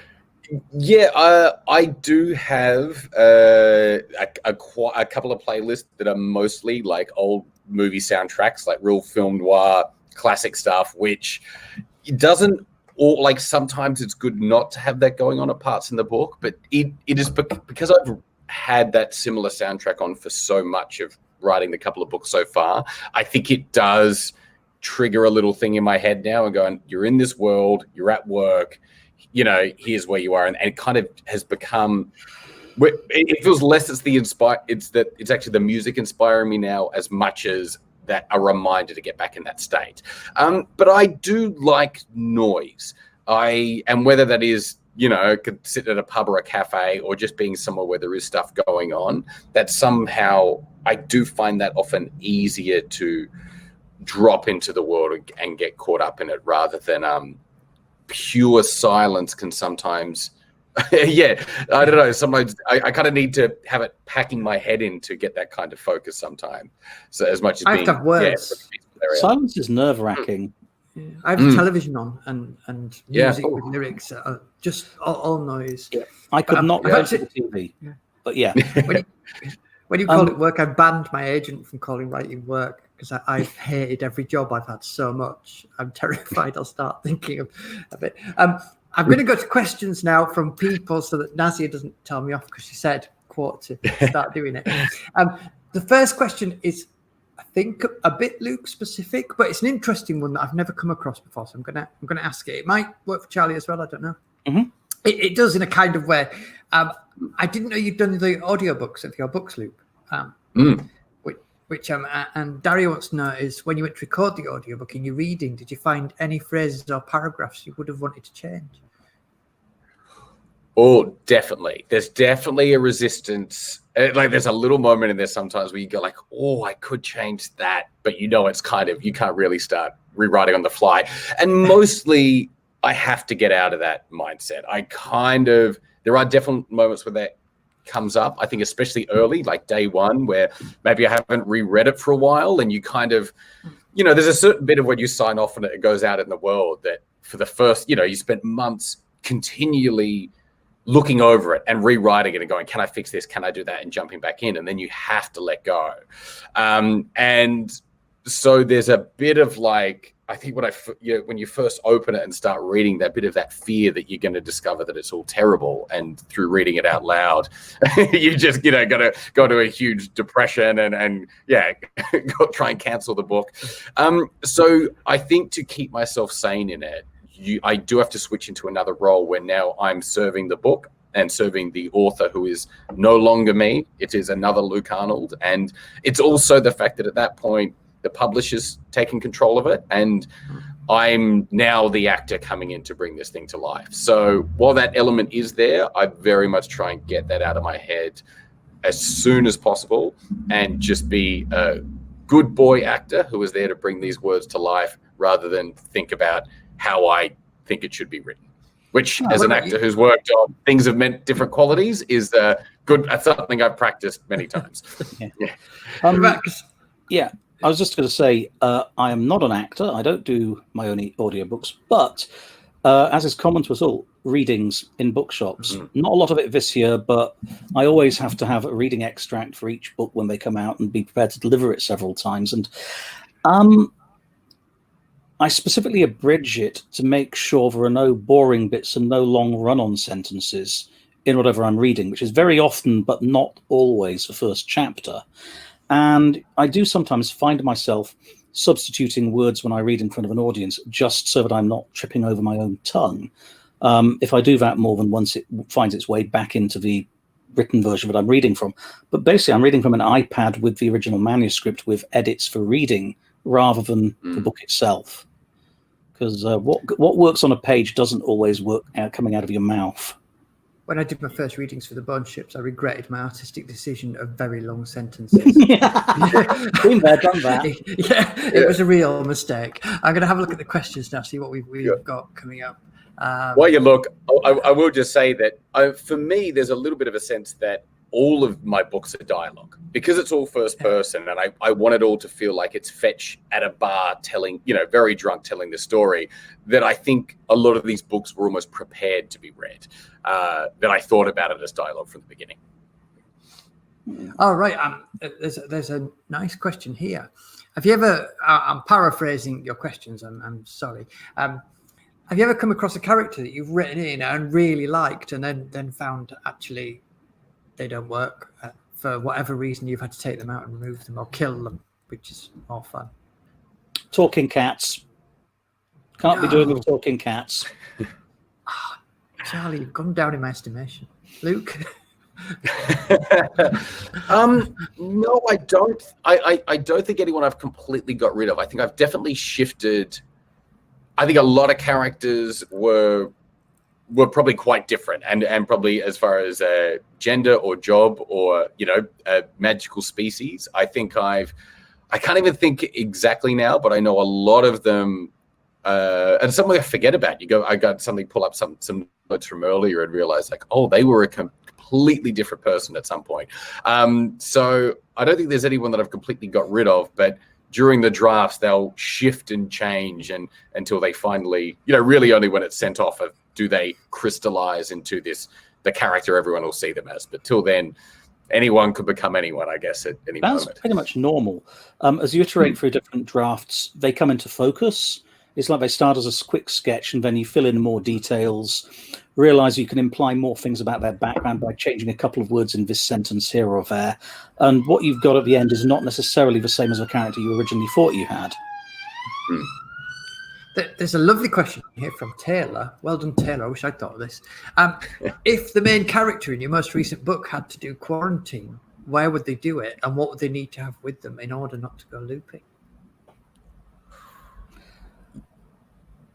Yeah, I do have a couple of playlists that are mostly like old movie soundtracks, like real film noir classic stuff, which doesn't, or like sometimes it's good not to have that going on at parts in the book, but it is because I've had that similar soundtrack on for so much of writing the couple of books so far. I think it does trigger a little thing in my head now and going, you're in this world, you're at work, you know, here's where you are. And it kind of has become, it feels less it's actually the music inspiring me now as much as that a reminder to get back in that state. But I do like noise. And whether that is, you know, could sit at a pub or a cafe or just being somewhere where there is stuff going on, that somehow I do find that often easier to drop into the world and get caught up in it rather than pure silence can sometimes, yeah, I don't know. Sometimes I kind of need to have it packing my head in to get that kind of focus sometimes. So as much as I have to have words. Silence is nerve-wracking. Yeah. I have television on and music with lyrics, just all noise. Yeah. I could not watch the TV, but yeah. When you call it work, I banned my agent from calling writing work because I've hated every job I've had so much. I'm terrified I'll start thinking of it. I'm going to go to questions now from people so that Nazia doesn't tell me off because she said quarter to start doing it. The first question is, I think a bit Luke specific, but it's an interesting one that I've never come across before. So I'm gonna ask it. It might work for Charlie as well. I don't know. Mm-hmm. It does in a kind of way. I didn't know you'd done the audiobooks of your books, Luke. Which and Dario wants to know is, when you went to record the audiobook in your reading, did you find any phrases or paragraphs you would have wanted to change? Oh, definitely. There's definitely a resistance. Like, there's a little moment in there sometimes where you go like, oh, I could change that. But you know, it's kind of, you can't really start rewriting on the fly. And mostly I have to get out of that mindset. There are definite moments where that comes up. I think especially early, like day one, where maybe I haven't reread it for a while, and you kind of, there's a certain bit of when you sign off on it, it goes out in the world that for the first, you spent months continually looking over it and rewriting it and going, can I fix this? Can I do that? And jumping back in. And then you have to let go. And so there's a bit of like, I think when you first open it and start reading, that bit of that fear that you're going to discover that it's all terrible, and through reading it out loud, you just got to go to a huge depression and go try and cancel the book. So I think to keep myself sane in it, I do have to switch into another role where now I'm serving the book and serving the author, who is no longer me. It is another Luke Arnold, and it's also the fact that at that point, the publisher's taking control of it, and I'm now the actor coming in to bring this thing to life. So while that element is there, I very much try and get that out of my head as soon as possible and just be a good boy actor who is there to bring these words to life, rather than think about how I think it should be written, which as an actor who's worked on things of different qualities is good. That's something I've practiced many times. Yeah. I was just going to say, I am not an actor. I don't do my own audiobooks, but as is common to us all, readings in bookshops. Not a lot of it this year, but I always have to have a reading extract for each book when they come out and be prepared to deliver it several times. And I specifically abridge it to make sure there are no boring bits and no long run-on sentences in whatever I'm reading, which is very often, but not always, the first chapter. And I do sometimes find myself substituting words when I read in front of an audience, just so that I'm not tripping over my own tongue. If I do that more than once, it finds its way back into the written version that I'm reading from. But basically, I'm reading from an iPad with the original manuscript with edits for reading, rather than the book itself. Because what works on a page doesn't always work coming out of your mouth. When I did my first readings for the Bone Ships, I regretted my artistic decision of very long sentences. Been there, done that. It was a real mistake. I'm going to have a look at the questions now, see what we've got coming up. While you look, I will just say that for me, there's a little bit of a sense that all of my books are dialogue, because it's all first person, and I want it all to feel like it's Fetch at a bar telling, very drunk telling the story, that I think a lot of these books were almost prepared to be read, that I thought about it as dialogue from the beginning. Oh, right. There's a nice question here. Have you ever, I'm paraphrasing your questions, I'm sorry. Have you ever come across a character that you've written in and really liked, and then found actually they don't work for whatever reason? You've had to take them out and remove them or kill them, which is more fun. Talking cats. Can't be doing with talking cats. Charlie, you've gone down in my estimation. Luke? No, I don't. I don't think anyone I've completely got rid of. I think I've definitely shifted. I think a lot of characters were probably quite different, and probably as far as gender or job or magical species. I think I can't even think exactly now, but I know a lot of them, and some I forget about. I got something, pull up some notes from earlier and realize like, oh, they were a completely different person at some point. So I don't think there's anyone that I've completely got rid of, but during the drafts they'll shift and change, and until they finally, really only when it's sent off do they crystallize into the character everyone will see them as. But till then, anyone could become anyone, I guess, at any moment. That's pretty much normal. As you iterate through different drafts, they come into focus. It's like they start as a quick sketch, and then you fill in more details. realize you can imply more things about their background by changing a couple of words in this sentence here or there. And what you've got at the end is not necessarily the same as a character you originally thought you had. There's a lovely question here from Taylor. Well done, Taylor. I wish I'd thought of this. If the main character in your most recent book had to do quarantine, where would they do it? And what would they need to have with them in order not to go looping?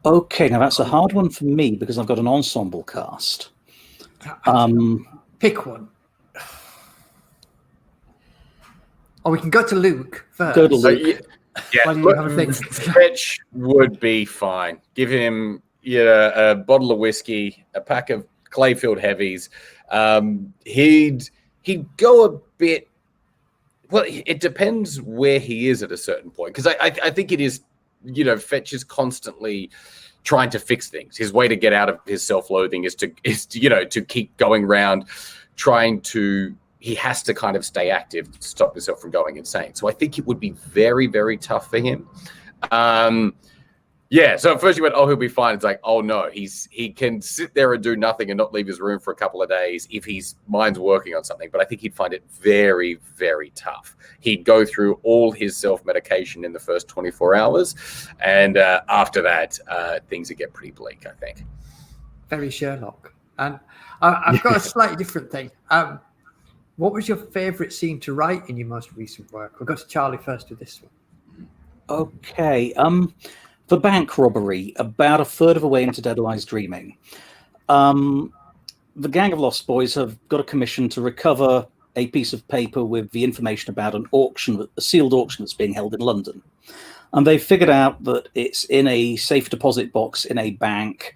Okay, now that's a hard one for me because I've got an ensemble cast. Pick one. Or we can go to Luke first. Go to Luke. Yeah, Fetch would be fine. Give him a bottle of whiskey, a pack of Clayfield heavies. He'd go a bit. Well, it depends where he is at a certain point, because I think it is. Fetch is constantly trying to fix things. His way to get out of his self-loathing is to keep going around, trying to. He has to kind of stay active to stop himself from going insane. So I think it would be very, very tough for him. So at first you went, oh, he'll be fine. It's like, oh no, he can sit there and do nothing and not leave his room for a couple of days if his mind's working on something. But I think he'd find it very, very tough. He'd go through all his self-medication in the first 24 hours. And after that, things would get pretty bleak, I think. Very Sherlock. And I've got a slightly different thing. What was your favourite scene to write in your most recent work? We'll go to Charlie first with this one. Okay. The bank robbery, about a third of the way into Dead Lies Dreaming. The gang of Lost Boys have got a commission to recover a piece of paper with the information about an auction, a sealed auction that's being held in London. And they figured out that it's in a safe deposit box in a bank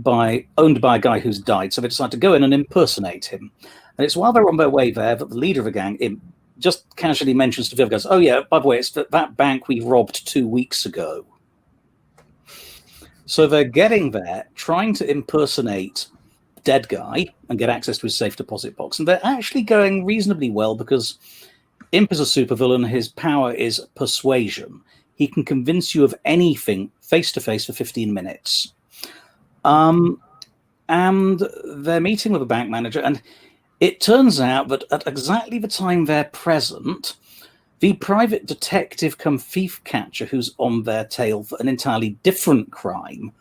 owned by a guy who's died. So they decide to go in and impersonate him. And it's while they're on their way there that the leader of the gang just casually mentions to the other guys, oh yeah, by the way, it's that bank we robbed 2 weeks ago. So they're getting there, trying to impersonate dead guy and get access to his safe deposit box. And they're actually going reasonably well because Imp is a supervillain. His power is persuasion. He can convince you of anything face-to-face for 15 minutes. And they're meeting with a bank manager, and it turns out that at exactly the time they're present, the private detective come thief catcher who's on their tail for an entirely different crime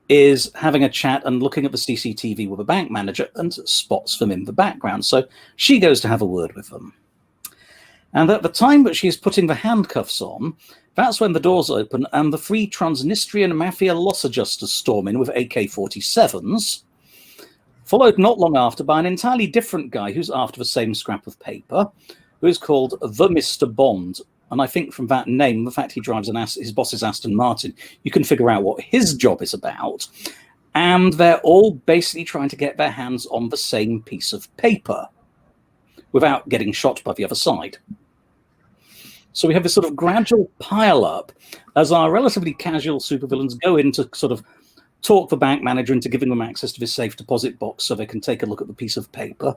is having a chat and looking at the CCTV with a bank manager and spots them in the background. So she goes to have a word with them. And at the time that she's putting the handcuffs on, that's when the doors open and the 3 Transnistrian mafia loss adjusters storm in with AK-47s, followed not long after by an entirely different guy who's after the same scrap of paper, who is called the Mr. Bond. And I think from that name, the fact he drives his boss's Aston Martin, you can figure out what his job is about. And they're all basically trying to get their hands on the same piece of paper without getting shot by the other side. So we have this sort of gradual pile-up as our relatively casual supervillains go in to sort of talk the bank manager into giving them access to this safe deposit box so they can take a look at the piece of paper,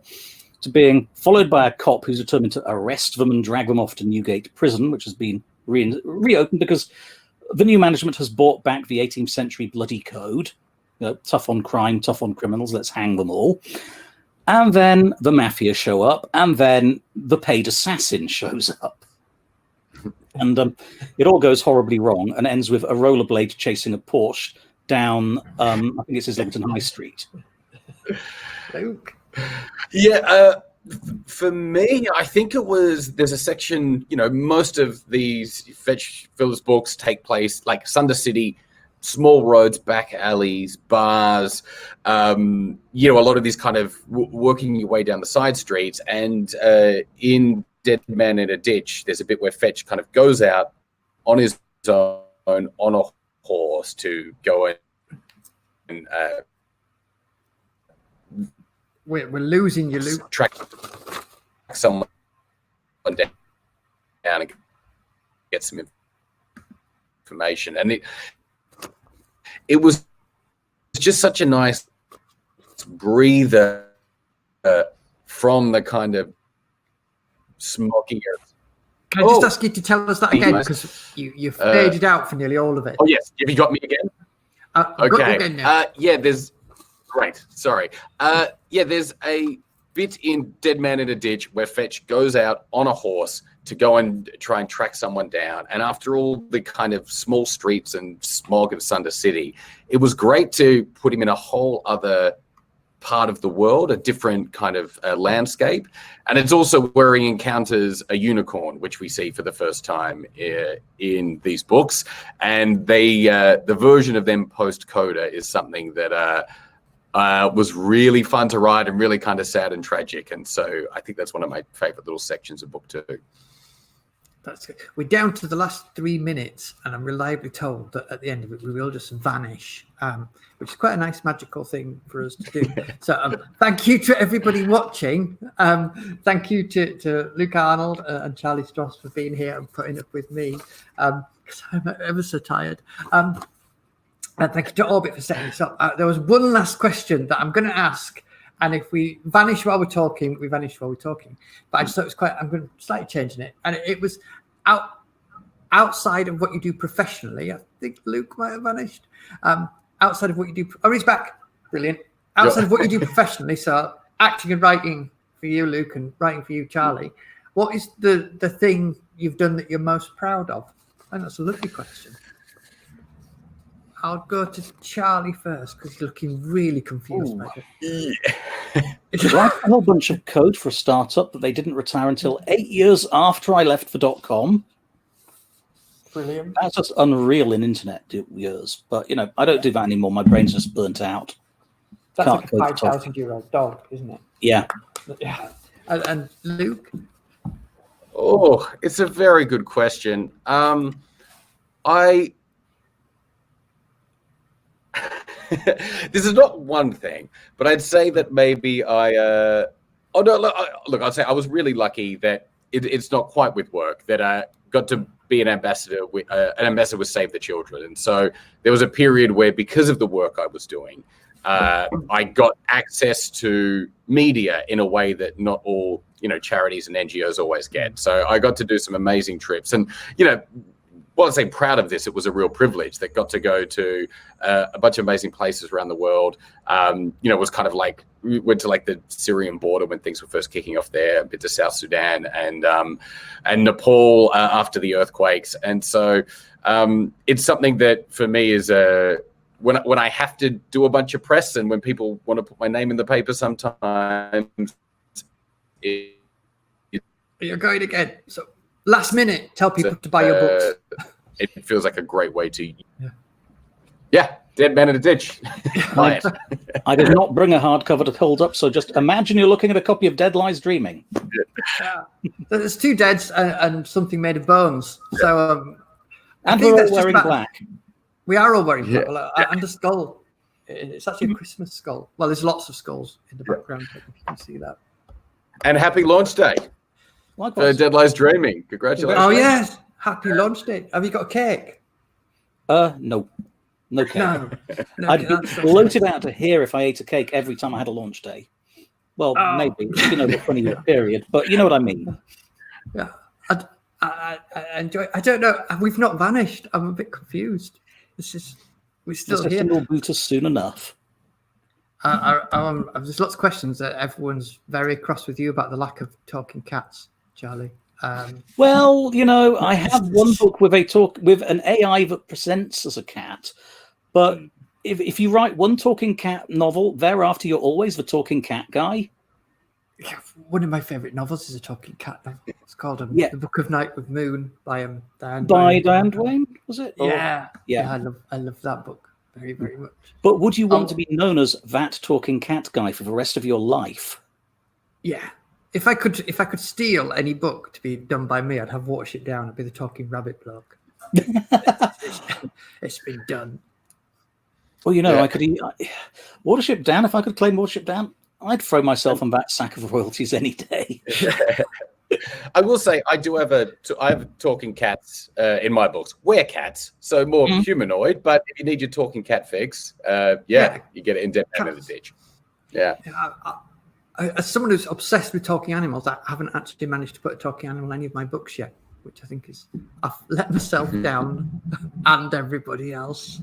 to being followed by a cop who's determined to arrest them and drag them off to Newgate Prison, which has been reopened because the new management has brought back the 18th century bloody code. Tough on crime, tough on criminals, let's hang them all. And then the mafia show up, and then the paid assassin shows up. And it all goes horribly wrong and ends with a rollerblade chasing a Porsche down, I think it's Islington High Street. Luke? Yeah, for me, I think there's a section, most of these Fetch Phillips books take place like Sunder City, small roads, back alleys, bars, a lot of these kind of working your way down the side streets. And in Dead Man in a Ditch, there's a bit where Fetch kind of goes out on his own on a horse to go and we're losing you, Luke. Track someone down and get some information. And it was just such a nice breather from the kind of smokier. Can I just ask you to tell us that again? Because you faded out for nearly all of it. Oh, yes. Have you got me again? I've got you again now. There's great. Sorry. There's a bit in Dead Man in a Ditch where Fetch goes out on a horse to go and try and track someone down. And after all the kind of small streets and smog of Sunder City, it was great to put him in a whole other part of the world, a different kind of landscape. And it's also where he encounters a unicorn, which we see for the first time in these books. And the version of them post-Coda is something that was really fun to write and really kind of sad and tragic. And so I think that's one of my favorite little sections of book 2. That's good. We're down to the last 3 minutes, and I'm reliably told that at the end of it, we will just vanish, which is quite a nice magical thing for us to do. So thank you to everybody watching. Thank you to Luke Arnold and Charlie Stross for being here and putting up with me, because I'm ever so tired. And thank you to Orbit for setting this up. There was one last question that I'm going to ask. And if we vanish while we're talking, we vanish while we're talking. But I just thought it was I'm going to slightly changing it. And it was outside of what you do professionally. I think Luke might have vanished. Outside of what you do. Oh, he's back. Brilliant. Outside of what you do professionally. So acting and writing for you, Luke, and writing for you, Charlie. What is the thing you've done that you're most proud of? I think that's a lovely question. I'll go to Charlie first because he's looking really confused. Write a whole bunch of code for a startup that they didn't retire until 8 years after I left for .com. Brilliant. That's just unreal in internet years. But, I don't do that anymore. My brain's just burnt out. That's like a 5,000-year-old dog, isn't it? Yeah. Yeah. And Luke? Oh, it's a very good question. This is not one thing, but I'd say that maybe I'd say I was really lucky that it's not quite with work that I got to be an ambassador with Save the Children. And so there was a period where, because of the work I was doing, I got access to media in a way that not all, charities and NGOs always get. So I got to do some amazing trips, and, well, I'd say proud of this. It was a real privilege that got to go to a bunch of amazing places around the world. It was kind of like we went to the Syrian border when things were first kicking off there, a bit to South Sudan and Nepal after the earthquakes. And so it's something that for me is when I have to do a bunch of press and when people want to put my name in the paper sometimes. You're going again. So last minute, tell people to buy your books. It feels like a great way to... Yeah, Dead Man in a Ditch. Buy it. I did not bring a hardcover to hold up, so just imagine you're looking at a copy of Dead Lies Dreaming. Yeah. There's 2 deads and something made of bones. So, and we're all wearing black. We are all wearing black. And a skull. It's actually a Christmas skull. Well, there's lots of skulls in the background. If you can see that. And happy launch day. Likewise. For Dead Lies Dreaming. Congratulations. Oh, yes. Happy launch day. Have you got a cake? No. No cake. No, I'd be bloated out to here if I ate a cake every time I had a launch day. Well, maybe, the 20-year period, but you know what I mean. Yeah. I enjoy. I don't know. We've not vanished. I'm a bit confused. We're still here. We'll boot us soon enough. There's lots of questions that everyone's very cross with you about the lack of talking cats, Charlie. Well, I have one book with an AI that presents as a cat, but if you write one talking cat novel, thereafter you're always the talking cat guy. Yeah, one of my favourite novels is a talking cat novel. It's called The Book of Night with Moon by Diane Duane, was it? Yeah. I love that book very, very much. But would you want to be known as that talking cat guy for the rest of your life? Yeah. If I could steal any book to be done by me, I'd have Watership Down. I'd be the talking rabbit bloke. It's been done. Well, I could Watership Down. If I could claim Watership Down, I'd throw myself on that sack of royalties any day. I will say I have talking cats in my books. Werecats, so more humanoid. But if you need your talking cat fix, you get it in Dead Man in the Ditch. Yeah. As someone who's obsessed with talking animals, I haven't actually managed to put a talking animal in any of my books yet, which I think is I've let myself down and everybody else.